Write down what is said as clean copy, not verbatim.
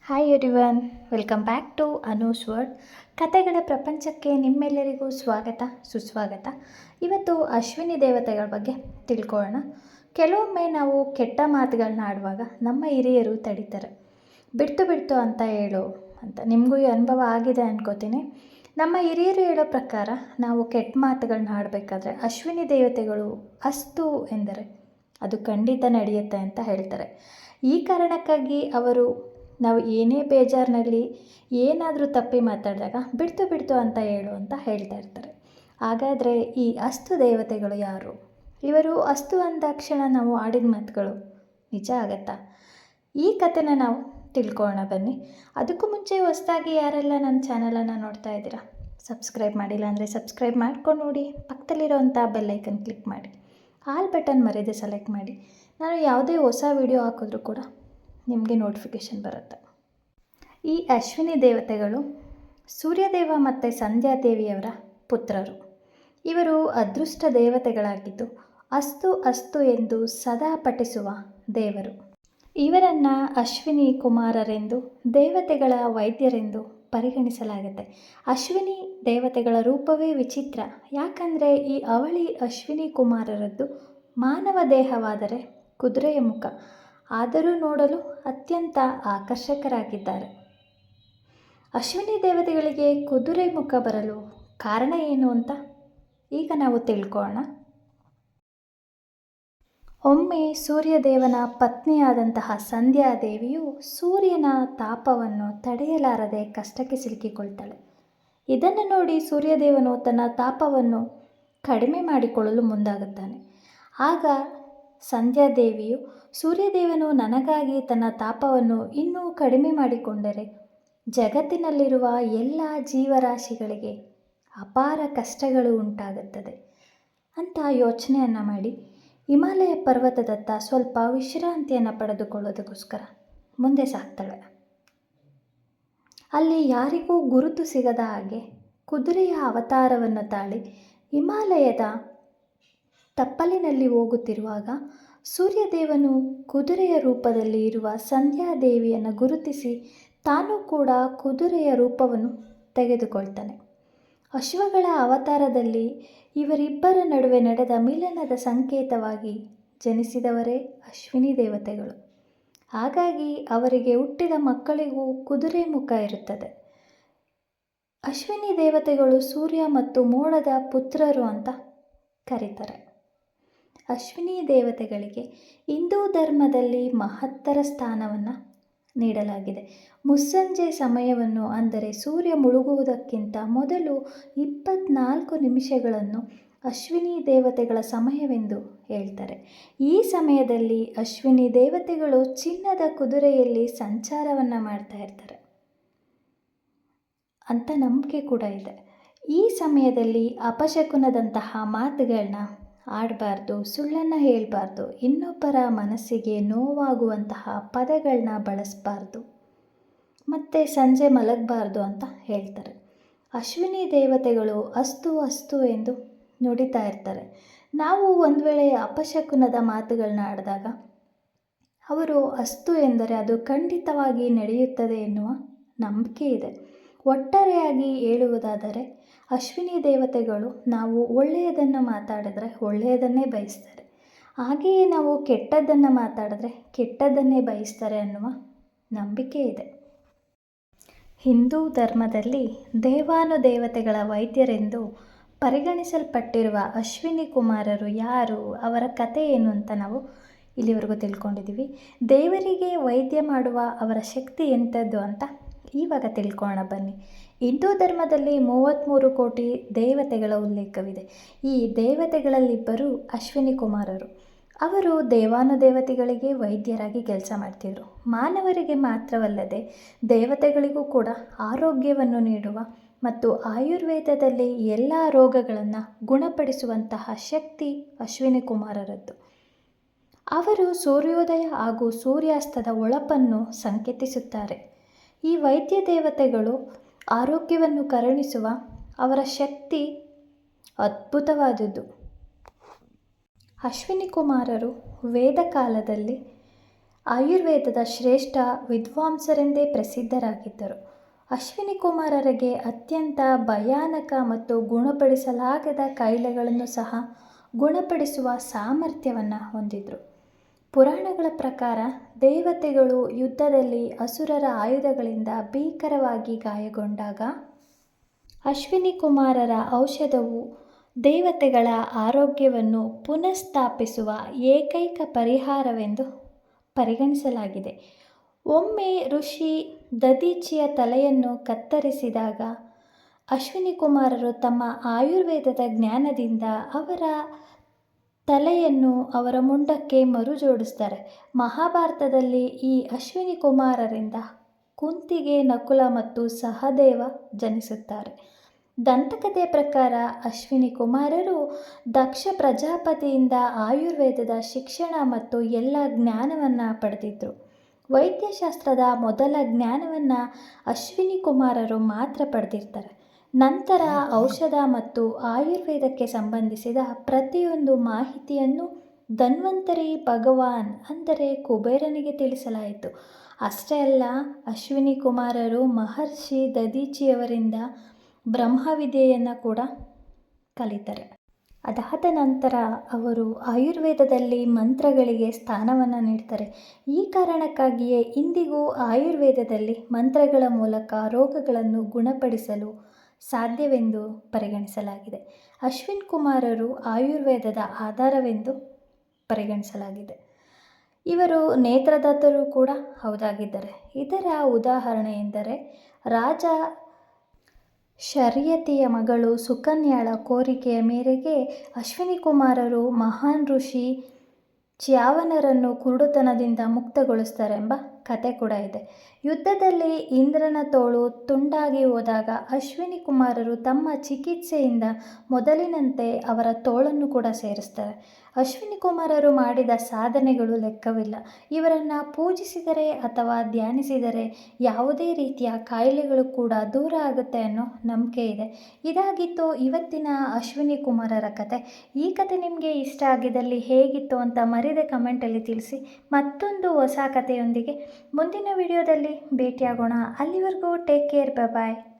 Hi everyone, welcome back to Anu's world. ಕತೆಗಳ ಪ್ರಪಂಚಕ್ಕೆ ನಿಮ್ಮೆಲ್ಲರಿಗೂ ಸ್ವಾಗತ ಸುಸ್ವಾಗತ. ಇವತ್ತು ಅಶ್ವಿನಿ ದೇವತೆಗಳ ಬಗ್ಗೆ ತಿಳ್ಕೊಳ್ಳೋಣ. ಕೆಲವೊಮ್ಮೆ ನಾವು ಕೆಟ್ಟ ಮಾತುಗಳನ್ನ ಆಡುವಾಗ ನಮ್ಮ ಹಿರಿಯರು ತಡೀತಾರೆ. ಬಿಡ್ತು ಅಂತ ಹೇಳು ಅಂತ. ನಿಮಗೂ ಈ ಅನುಭವ ಆಗಿದೆ ಅನ್ಕೋತೀನಿ. ನಮ್ಮ ಹಿರಿಯರು ಹೇಳೋ ಪ್ರಕಾರ ನಾವು ಕೆಟ್ಟ ಮಾತುಗಳನ್ನ ಆಡಬೇಕಾದ್ರೆ ಅಶ್ವಿನಿ ದೇವತೆಗಳು ಅಸ್ತು ಎಂದರೆ ಅದು ಖಂಡಿತ ನಡೆಯುತ್ತೆ ಅಂತ ಹೇಳ್ತಾರೆ. ಈ ಕಾರಣಕ್ಕಾಗಿ ಅವರು ನಾವು ಏನೇ ಬೇಜಾರಿನಲ್ಲಿ ಏನಾದರೂ ತಪ್ಪಿ ಮಾತಾಡಿದಾಗ ಬಿಡ್ತು ಅಂತ ಹೇಳು ಅಂತ ಹೇಳ್ತಾ ಇರ್ತಾರೆ. ಹಾಗಾದರೆ ಈ ಅಸ್ತು ದೇವತೆಗಳು ಯಾರು? ಇವರು ಅಸ್ತು ಅಂದಾಕ್ಷಣ ನಾವು ಆಡಿದ ಮಾತುಗಳು ನಿಜ ಆಗತ್ತಾ? ಈ ಕಥೆನ ನಾವು ತಿಳ್ಕೊಳ್ಳೋಣ ಬನ್ನಿ. ಅದಕ್ಕೂ ಮುಂಚೆ ಹೊಸದಾಗಿ ಯಾರೆಲ್ಲ ನನ್ನ ಚಾನಲನ್ನು ನೋಡ್ತಾ ಇದ್ದೀರಾ, ಸಬ್ಸ್ಕ್ರೈಬ್ ಮಾಡಿಲ್ಲ ಅಂದರೆ ಸಬ್ಸ್ಕ್ರೈಬ್ ಮಾಡ್ಕೊಂಡು ನೋಡಿ. ಪಕ್ಕದಲ್ಲಿರೋವಂಥ ಬೆಲ್ಲೈಕನ್ ಕ್ಲಿಕ್ ಮಾಡಿ, ಆಲ್ ಬಟನ್ ಮರೆಯದೆ ಸೆಲೆಕ್ಟ್ ಮಾಡಿ. ನಾನು ಯಾವುದೇ ಹೊಸ ವಿಡಿಯೋ ಹಾಕಿದ್ರೂ ಕೂಡ ನಿಮಗೆ ನೋಟಿಫಿಕೇಷನ್ ಬರುತ್ತೆ. ಈ ಅಶ್ವಿನಿ ದೇವತೆಗಳು ಸೂರ್ಯದೇವ ಮತ್ತು ಸಂಧ್ಯಾದೇವಿಯವರ ಪುತ್ರರು. ಇವರು ಅದೃಷ್ಟ ದೇವತೆಗಳಾಗಿದ್ದು ಅಸ್ತು ಎಂದು ಸದಾ ಪಠಿಸುವ ದೇವರು. ಇವರನ್ನು ಅಶ್ವಿನಿ ಕುಮಾರರೆಂದು, ದೇವತೆಗಳ ವೈದ್ಯರೆಂದು ಪರಿಗಣಿಸಲಾಗುತ್ತೆ. ಅಶ್ವಿನಿ ದೇವತೆಗಳ ರೂಪವೇ ವಿಚಿತ್ರ. ಯಾಕಂದರೆ ಈ ಅವಳಿ ಅಶ್ವಿನಿ ಕುಮಾರರದ್ದು ಮಾನವ ದೇಹವಾದರೆ ಕುದುರೆಯ ಮುಖ, ಆದರೂ ನೋಡಲು ಅತ್ಯಂತ ಆಕರ್ಷಕರಾಗಿದ್ದಾರೆ. ಅಶ್ವಿನಿ ದೇವತೆಗಳಿಗೆ ಕುದುರೆ ಮುಖ ಬರಲು ಕಾರಣ ಏನು ಅಂತ ಈಗ ನಾವು ತಿಳ್ಕೊಳ್ಳೋಣ. ಒಮ್ಮೆ ಸೂರ್ಯದೇವನ ಪತ್ನಿಯಾದಂತಹ ಸಂಧ್ಯಾದೇವಿಯು ಸೂರ್ಯನ ತಾಪವನ್ನು ತಡೆಯಲಾರದೆ ಕಷ್ಟಕ್ಕೆ ಸಿಲುಕಿಕೊಳ್ತಾಳೆ. ಇದನ್ನು ನೋಡಿ ಸೂರ್ಯದೇವನು ತನ್ನ ತಾಪವನ್ನು ಕಡಿಮೆ ಮಾಡಿಕೊಳ್ಳಲು ಮುಂದಾಗುತ್ತಾನೆ. ಆಗ ಸಂಧ್ಯಾದೇವಿಯು ಸೂರ್ಯದೇವನು ನನಗಾಗಿ ತನ್ನ ತಾಪವನ್ನು ಇನ್ನೂ ಕಡಿಮೆ ಮಾಡಿಕೊಂಡರೆ ಜಗತ್ತಿನಲ್ಲಿರುವ ಎಲ್ಲ ಜೀವರಾಶಿಗಳಿಗೆ ಅಪಾರ ಕಷ್ಟಗಳು ಉಂಟಾಗುತ್ತದೆ ಅಂತ ಯೋಚನೆಯನ್ನು ಮಾಡಿ ಹಿಮಾಲಯ ಪರ್ವತದತ್ತ ಸ್ವಲ್ಪ ವಿಶ್ರಾಂತಿಯನ್ನು ಪಡೆದುಕೊಳ್ಳೋದಕ್ಕೋಸ್ಕರ ಮುಂದೆ ಸಾಗ್ತಾಳೆ. ಅಲ್ಲಿ ಯಾರಿಗೂ ಗುರುತು ಸಿಗದ ಹಾಗೆ ಕುದುರೆಯ ಅವತಾರವನ್ನು ತಾಳಿ ಹಿಮಾಲಯದ ತಪ್ಪಲಿನಲ್ಲಿ ಹೋಗುತ್ತಿರುವಾಗ ಸೂರ್ಯದೇವನು ಕುದುರೆಯ ರೂಪದಲ್ಲಿ ಇರುವ ಸಂಧ್ಯಾದೇವಿಯನ್ನು ಗುರುತಿಸಿ ತಾನು ಕೂಡ ಕುದುರೆಯ ರೂಪವನ್ನು ತೆಗೆದುಕೊಳ್ತಾನೆ. ಅಶ್ವಗಳ ಅವತಾರದಲ್ಲಿ ಇವರಿಬ್ಬರ ನಡುವೆ ನಡೆದ ಮಿಲನದ ಸಂಕೇತವಾಗಿ ಜನಿಸಿದವರೇ ಅಶ್ವಿನಿ ದೇವತೆಗಳು. ಹಾಗಾಗಿ ಅವರಿಗೆ ಹುಟ್ಟಿದ ಮಕ್ಕಳಿಗೂ ಕುದುರೆ ಮುಖ ಇರುತ್ತದೆ. ಅಶ್ವಿನಿ ದೇವತೆಗಳು ಸೂರ್ಯ ಮತ್ತು ಮೋಡದ ಪುತ್ರರು ಅಂತ ಕರೀತಾರೆ. ಅಶ್ವಿನಿ ದೇವತೆಗಳಿಗೆ ಹಿಂದೂ ಧರ್ಮದಲ್ಲಿ ಮಹತ್ತರ ಸ್ಥಾನವನ್ನು ನೀಡಲಾಗಿದೆ. ಮುಸ್ಸಂಜೆ ಸಮಯವನ್ನು, ಅಂದರೆ ಸೂರ್ಯ ಮುಳುಗುವುದಕ್ಕಿಂತ ಮೊದಲು 24 ನಿಮಿಷಗಳನ್ನು ಅಶ್ವಿನಿ ದೇವತೆಗಳ ಸಮಯವೆಂದು ಹೇಳ್ತಾರೆ. ಈ ಸಮಯದಲ್ಲಿ ಅಶ್ವಿನಿ ದೇವತೆಗಳು ಚಿನ್ನದ ಕುದುರೆಯಲ್ಲಿ ಸಂಚಾರವನ್ನು ಮಾಡ್ತಾ ಇರ್ತಾರೆ ಅಂತ ನಂಬಿಕೆ ಕೂಡ ಇದೆ. ಈ ಸಮಯದಲ್ಲಿ ಅಪಶಕುನದಂತಹ ಮಾತುಗಳನ್ನ ಆಡಬಾರ್ದು, ಸುಳ್ಳನ್ನು ಹೇಳಬಾರ್ದು, ಇನ್ನೊಬ್ಬರ ಮನಸ್ಸಿಗೆ ನೋವಾಗುವಂತಹ ಪದಗಳನ್ನ ಬಳಸಬಾರ್ದು, ಮತ್ತು ಸಂಜೆ ಮಲಗಬಾರ್ದು ಅಂತ ಹೇಳ್ತಾರೆ. ಅಶ್ವಿನಿ ದೇವತೆಗಳು ಅಸ್ತು ಎಂದು ನುಡಿತಾ ಇರ್ತಾರೆ. ನಾವು ಒಂದು ವೇಳೆ ಅಪಶಕುನದ ಮಾತುಗಳನ್ನ ಆಡಿದಾಗ ಅವರು ಅಸ್ತು ಎಂದರೆ ಅದು ಖಂಡಿತವಾಗಿ ನಡೆಯುತ್ತದೆ ಎನ್ನುವ ನಂಬಿಕೆ ಇದೆ. ಒಟ್ಟಾರೆಯಾಗಿ ಹೇಳುವುದಾದರೆ ಅಶ್ವಿನಿ ದೇವತೆಗಳು ನಾವು ಒಳ್ಳೆಯದನ್ನು ಮಾತಾಡಿದ್ರೆ ಒಳ್ಳೆಯದನ್ನೇ ಬಯಸ್ತಾರೆ, ಹಾಗೆಯೇ ನಾವು ಕೆಟ್ಟದ್ದನ್ನು ಮಾತಾಡಿದ್ರೆ ಕೆಟ್ಟದ್ದನ್ನೇ ಬಯಸ್ತಾರೆ ಅನ್ನುವ ನಂಬಿಕೆ ಇದೆ. ಹಿಂದೂ ಧರ್ಮದಲ್ಲಿ ದೇವಾನುದೇವತೆಗಳ ವೈದ್ಯರೆಂದು ಪರಿಗಣಿಸಲ್ಪಟ್ಟಿರುವ ಅಶ್ವಿನಿ ಕುಮಾರರು ಯಾರು, ಅವರ ಕಥೆ ಏನು ಅಂತ ನಾವು ಇಲ್ಲಿವರೆಗೂ ತಿಳ್ಕೊಂಡಿದ್ದೀವಿ. ದೇವರಿಗೆ ವೈದ್ಯ ಮಾಡುವ ಅವರ ಶಕ್ತಿ ಎಂಥದ್ದು ಅಂತ ಇವಾಗ ತಿಳ್ಕೊಳ್ಳೋಣ ಬನ್ನಿ. ಹಿಂದೂ ಧರ್ಮದಲ್ಲಿ 33 ಕೋಟಿ ದೇವತೆಗಳ ಉಲ್ಲೇಖವಿದೆ. ಈ ದೇವತೆಗಳಲ್ಲಿಬ್ಬರು ಅಶ್ವಿನಿ ಕುಮಾರರು. ಅವರು ದೇವಾನುದೇವತೆಗಳಿಗೆ ವೈದ್ಯರಾಗಿ ಕೆಲಸ ಮಾಡ್ತಿದ್ರು. ಮಾನವರಿಗೆ ಮಾತ್ರವಲ್ಲದೆ ದೇವತೆಗಳಿಗೂ ಕೂಡ ಆರೋಗ್ಯವನ್ನು ನೀಡುವ ಮತ್ತು ಆಯುರ್ವೇದದಲ್ಲಿ ಎಲ್ಲ ರೋಗಗಳನ್ನು ಗುಣಪಡಿಸುವಂತಹ ಶಕ್ತಿ ಅಶ್ವಿನಿ ಕುಮಾರರದ್ದು. ಅವರು ಸೂರ್ಯೋದಯ ಹಾಗೂ ಸೂರ್ಯಾಸ್ತದ ಹೊಳಪನ್ನು ಸಂಕೇತಿಸುತ್ತಾರೆ. ಈ ವೈದ್ಯ ದೇವತೆಗಳು ಆರೋಗ್ಯವನ್ನು ಕರುಣಿಸುವ ಅವರ ಶಕ್ತಿ ಅದ್ಭುತವಾದುದು. ಅಶ್ವಿನಿ ಕುಮಾರರು ವೇದ ಕಾಲದಲ್ಲಿ ಆಯುರ್ವೇದದ ಶ್ರೇಷ್ಠ ವಿದ್ವಾಂಸರೆಂದೇ ಪ್ರಸಿದ್ಧರಾಗಿದ್ದರು. ಅಶ್ವಿನಿ ಕುಮಾರರಿಗೆ ಅತ್ಯಂತ ಭಯಾನಕ ಮತ್ತು ಗುಣಪಡಿಸಲಾಗದ ಕಾಯಿಲೆಗಳನ್ನು ಸಹ ಗುಣಪಡಿಸುವ ಸಾಮರ್ಥ್ಯವನ್ನು ಹೊಂದಿದ್ರು. ಪುರಾಣಗಳ ಪ್ರಕಾರ ದೇವತೆಗಳು ಯುದ್ಧದಲ್ಲಿ ಅಸುರರ ಆಯುಧಗಳಿಂದ ಭೀಕರವಾಗಿ ಗಾಯಗೊಂಡಾಗ ಅಶ್ವಿನಿ ಕುಮಾರರ ಔಷಧವು ದೇವತೆಗಳ ಆರೋಗ್ಯವನ್ನು ಪುನಃಸ್ಥಾಪಿಸುವ ಏಕೈಕ ಪರಿಹಾರವೆಂದು ಪರಿಗಣಿಸಲಾಗಿದೆ. ಒಮ್ಮೆ ಋಷಿ ದದೀಚಿಯ ತಲೆಯನ್ನು ಕತ್ತರಿಸಿದಾಗ ಅಶ್ವಿನಿ ಕುಮಾರರು ತಮ್ಮ ಆಯುರ್ವೇದದ ಜ್ಞಾನದಿಂದ ಅವರ ತಲೆಯನ್ನು ಅವರ ಮುಂಡಕ್ಕೆ ಮರುಜೋಡಿಸ್ತಾರೆ. ಮಹಾಭಾರತದಲ್ಲಿ ಈ ಅಶ್ವಿನಿ ಕುಮಾರರಿಂದ ಕುಂತಿಗೆ ನಕುಲ ಮತ್ತು ಸಹದೇವ ಜನಿಸುತ್ತಾರೆ. ದಂತಕಥೆಯ ಪ್ರಕಾರ ಅಶ್ವಿನಿ ಕುಮಾರರು ದಕ್ಷ ಪ್ರಜಾಪತಿಯಿಂದ ಆಯುರ್ವೇದದ ಶಿಕ್ಷಣ ಮತ್ತು ಎಲ್ಲ ಜ್ಞಾನವನ್ನು ಪಡೆದಿದ್ದರು. ವೈದ್ಯಶಾಸ್ತ್ರದ ಮೊದಲ ಜ್ಞಾನವನ್ನು ಅಶ್ವಿನಿ ಕುಮಾರರು ಮಾತ್ರ ಪಡೆದಿರ್ತಾರೆ. ನಂತರ ಔಷಧ ಮತ್ತು ಆಯುರ್ವೇದಕ್ಕೆ ಸಂಬಂಧಿಸಿದ ಪ್ರತಿಯೊಂದು ಮಾಹಿತಿಯನ್ನು ಧನ್ವಂತರಿ ಭಗವಾನ್ ಅಂದರೆ ಕುಬೇರನಿಗೆ ತಿಳಿಸಲಾಯಿತು. ಅಷ್ಟೇ ಅಲ್ಲ, ಅಶ್ವಿನಿ ಕುಮಾರರು ಮಹರ್ಷಿ ದದೀಚಿಯವರಿಂದ ಬ್ರಹ್ಮವಿದ್ಯೆಯನ್ನು ಕೂಡ ಕಲಿತಾರೆ. ಅದಾದ ನಂತರ ಅವರು ಆಯುರ್ವೇದದಲ್ಲಿ ಮಂತ್ರಗಳಿಗೆ ಸ್ಥಾನವನ್ನು ನೀಡ್ತಾರೆ. ಈ ಕಾರಣಕ್ಕಾಗಿಯೇ ಇಂದಿಗೂ ಆಯುರ್ವೇದದಲ್ಲಿ ಮಂತ್ರಗಳ ಮೂಲಕ ರೋಗಗಳನ್ನು ಗುಣಪಡಿಸಲು ಸಾಧ್ಯವೆಂದು ಪರಿಗಣಿಸಲಾಗಿದೆ. ಅಶ್ವಿನಿ ಕುಮಾರರು ಆಯುರ್ವೇದದ ಆಧಾರವೆಂದು ಪರಿಗಣಿಸಲಾಗಿದೆ. ಇವರು ನೇತ್ರದಾತರು ಕೂಡ ಹೌದಾಗಿದ್ದಾರೆ. ಇದರ ಉದಾಹರಣೆ ಎಂದರೆ ರಾಜ ಶರ್ಯತಿಯ ಮಗಳು ಸುಕನ್ಯಾಳ ಕೋರಿಕೆಯ ಮೇರೆಗೆ ಅಶ್ವಿನಿ ಕುಮಾರರು ಮಹಾನ್ ಋಷಿ ಚ್ಯಾವನರನ್ನು ಕುರುಡುತನದಿಂದ ಮುಕ್ತಗೊಳಿಸ್ತಾರೆಂಬ ಕತೆ ಕೂಡ ಇದೆ. ಯುದ್ಧದಲ್ಲಿ ಇಂದ್ರನ ತೋಳು ತುಂಡಾಗಿ ಹೋದಾಗ ಅಶ್ವಿನಿ ಕುಮಾರರು ತಮ್ಮ ಚಿಕಿತ್ಸೆಯಿಂದ ಮೊದಲಿನಂತೆ ಅವರ ತೋಳನ್ನು ಕೂಡ ಸೇರಿಸ್ತಾರೆ. ಅಶ್ವಿನಿ ಕುಮಾರರು ಮಾಡಿದ ಸಾಧನೆಗಳು ಲೆಕ್ಕವಿಲ್ಲ. ಇವರನ್ನು ಪೂಜಿಸಿದರೆ ಅಥವಾ ಧ್ಯಾನಿಸಿದರೆ ಯಾವುದೇ ರೀತಿಯ ಕಾಯಿಲೆಗಳು ಕೂಡ ದೂರ ಆಗುತ್ತೆ ಅನ್ನೋ ನಂಬಿಕೆ ಇದೆ. ಇದಾಗಿತ್ತು ಇವತ್ತಿನ ಅಶ್ವಿನಿ ಕುಮಾರರ ಕತೆ. ಈ ಕತೆ ನಿಮಗೆ ಇಷ್ಟ ಆಗಿದ್ದಲ್ಲಿ ಹೇಗಿತ್ತು ಅಂತ ಮರೆಯದೆ ಕಮೆಂಟಲ್ಲಿ ತಿಳಿಸಿ. ಮತ್ತೊಂದು ಹೊಸ ಕಥೆಯೊಂದಿಗೆ ಮುಂದಿನ ವಿಡಿಯೋದಲ್ಲಿ ಭೇಟಿಯಾಗೋಣ. ಅಲ್ಲಿವರೆಗೂ ಟೇಕ್ ಕೇರ್, ಬಾಯ್.